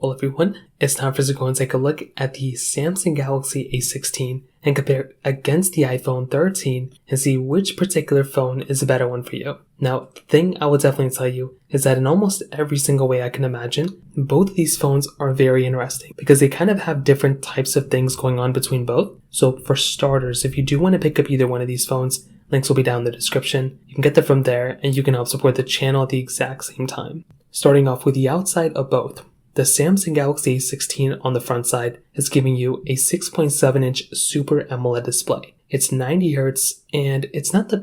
Well everyone, it's time for us to go and take a look at the Samsung Galaxy A16 and compare it against the iPhone 13 and see which particular phone is a better one for you. Now, the thing I will definitely tell you is that in almost every single way I can imagine, both of these phones are very interesting because they kind of have different types of things going on between both. So for starters, if you do want to pick up either one of these phones, links will be down in the description. You can get them from there and you can help support the channel at the exact same time. Starting off with the outside of both. The Samsung Galaxy A16 on the front side is giving you a 6.7-inch Super AMOLED display. It's 90Hz and it's not the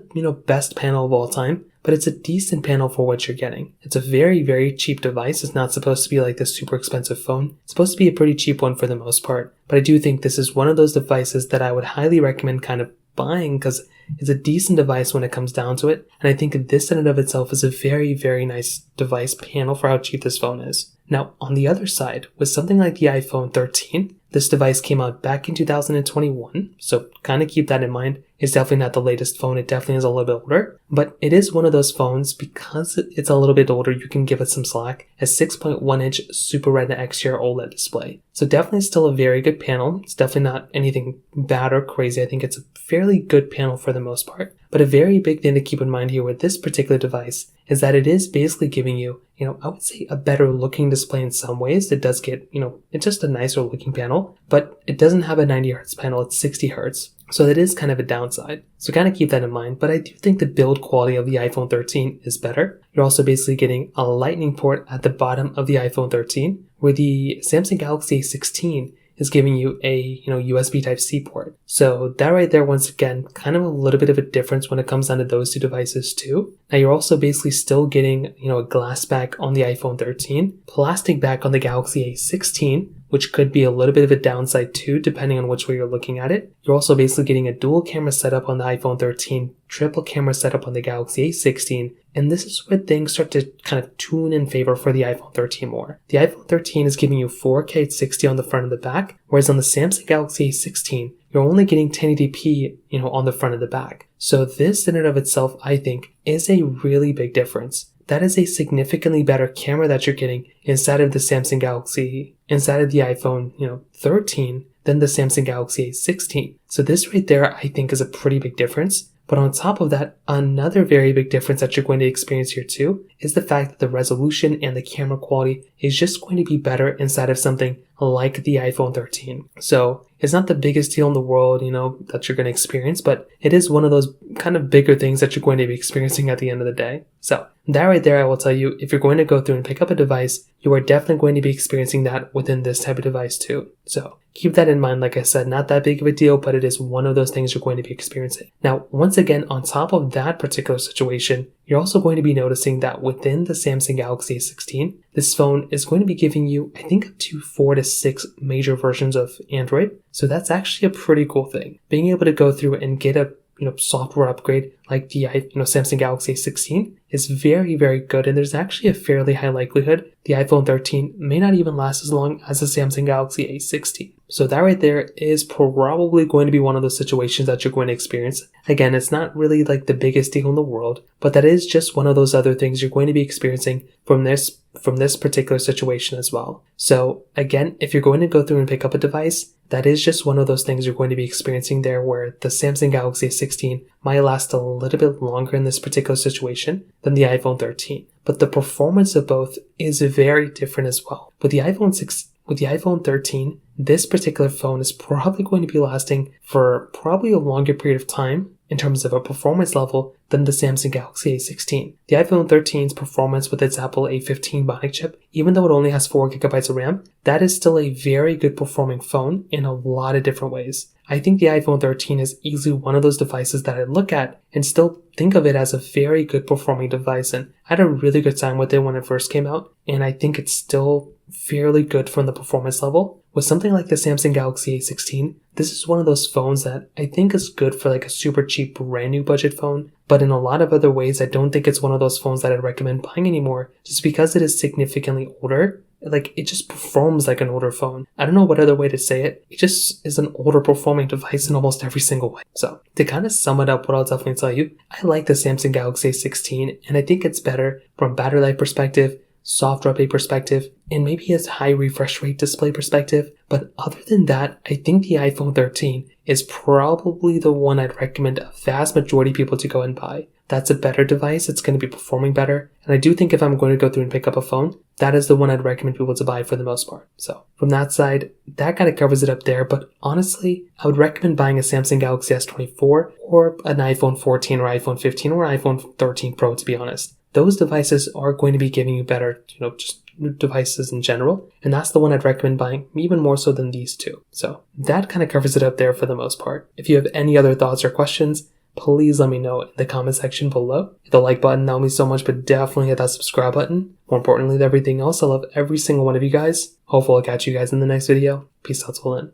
best panel of all time, but it's a decent panel for what you're getting. It's a very, very cheap device. It's not supposed to be like this super expensive phone. It's supposed to be a pretty cheap one for the most part, but I do think this is one of those devices that I would highly recommend kind of buying because it's a decent device when it comes down to it, and I think this in and of itself is a very, very nice device panel for how cheap this phone is. Now, on the other side, with something like the iPhone 13, this device came out back in 2021, so kind of keep that in mind. It's definitely not the latest phone, it definitely is a little bit older, but it is one of those phones, because it's a little bit older, you can give it some slack, a 6.1-inch Super Retina XDR OLED display. So definitely still a very good panel. It's definitely not anything bad or crazy. I think it's a fairly good panel for the most part. But a very big thing to keep in mind here with this particular device is that it is basically giving you, I would say a better looking display in some ways. It does get, it's just a nicer looking panel, but it doesn't have a 90Hz panel, it's 60Hz. So that is kind of a downside. So kind of keep that in mind, but I do think the build quality of the iPhone 13 is better. You're also basically getting a lightning port at the bottom of the iPhone 13, where the Samsung Galaxy A16 is giving you a, USB Type-C port. So that right there, once again, kind of a little bit of a difference when it comes down to those two devices too. Now you're also basically still getting, a glass back on the iPhone 13, plastic back on the Galaxy A16, which could be a little bit of a downside too, depending on which way you're looking at it. You're also basically getting a dual camera setup on the iPhone 13, triple camera setup on the Galaxy A16, and this is where things start to kind of tune in favor for the iPhone 13 more. The iPhone 13 is giving you 4K at 60 on the front and the back, whereas on the Samsung Galaxy A16, you're only getting 1080p, on the front and the back. So this in and of itself, I think, is a really big difference. That is a significantly better camera that you're getting inside of the Samsung Galaxy, inside of the iPhone, 13 than the Samsung Galaxy A16. So this right there, I think, is a pretty big difference. But on top of that, another very big difference that you're going to experience here too is the fact that the resolution and the camera quality is just going to be better inside of something like the iPhone 13. So it's not the biggest deal in the world, that you're going to experience, but it is one of those kind of bigger things that you're going to be experiencing at the end of the day. So that right there, I will tell you, if you're going to go through and pick up a device, you are definitely going to be experiencing that within this type of device too. So keep that in mind. Like I said, not that big of a deal, but it is one of those things you're going to be experiencing. Now, once again, on top of that particular situation, you're also going to be noticing that within the Samsung Galaxy A16, this phone is going to be giving you, I think, up to 4 to 6 major versions of Android. So that's actually a pretty cool thing. Being able to go through and get a software upgrade like the Samsung Galaxy A16 is very, very good, and there's actually a fairly high likelihood the iPhone 13 may not even last as long as the Samsung Galaxy A16. So that right there is probably going to be one of those situations that you're going to experience. Again, it's not really like the biggest deal in the world, but that is just one of those other things you're going to be experiencing from this particular situation as well. So again, if you're going to go through and pick up a device, that is just one of those things you're going to be experiencing there, where the Samsung Galaxy A16 might last a little bit longer in this particular situation than the iPhone 13. But the performance of both is very different as well. With the iPhone 13, this particular phone is probably going to be lasting for probably a longer period of time in terms of a performance level than the Samsung Galaxy A16. The iPhone 13's performance with its Apple A15 Bionic chip, even though it only has 4GB of RAM, that is still a very good performing phone in a lot of different ways. I think the iPhone 13 is easily one of those devices that I look at and still think of it as a very good performing device, and I had a really good time with it when it first came out, and I think it's still fairly good from the performance level. With something like the Samsung Galaxy A16, this is one of those phones that I think is good for like a super cheap brand new budget phone, but in a lot of other ways I don't think it's one of those phones that I'd recommend buying anymore, just because it is significantly older. Like, it just performs like an older phone. I don't know what other way to say it. It just is an older performing device in almost every single way. So to kind of sum it up, what I'll definitely tell you, I like the Samsung Galaxy A16, and I think it's better from a battery life perspective, soft update perspective, and maybe its high refresh rate display perspective. But other than that, I think the iPhone 13 is probably the one I'd recommend a vast majority of people to go and buy. That's a better device, it's going to be performing better, and I do think if I'm going to go through and pick up a phone, that is the one I'd recommend people to buy for the most part. So from that side, that kind of covers it up there, but honestly, I would recommend buying a Samsung Galaxy S24 or an iPhone 14 or iPhone 15 or iPhone 13 Pro, to be honest. Those devices are going to be giving you better, just devices in general, and that's the one I'd recommend buying even more so than these two. So that kind of covers it up there for the most part. If you have any other thoughts or questions, please let me know in the comment section below. Hit the like button, that would mean so much, but definitely hit that subscribe button. More importantly than everything else, I love every single one of you guys. Hopefully I'll catch you guys in the next video. Peace out till then.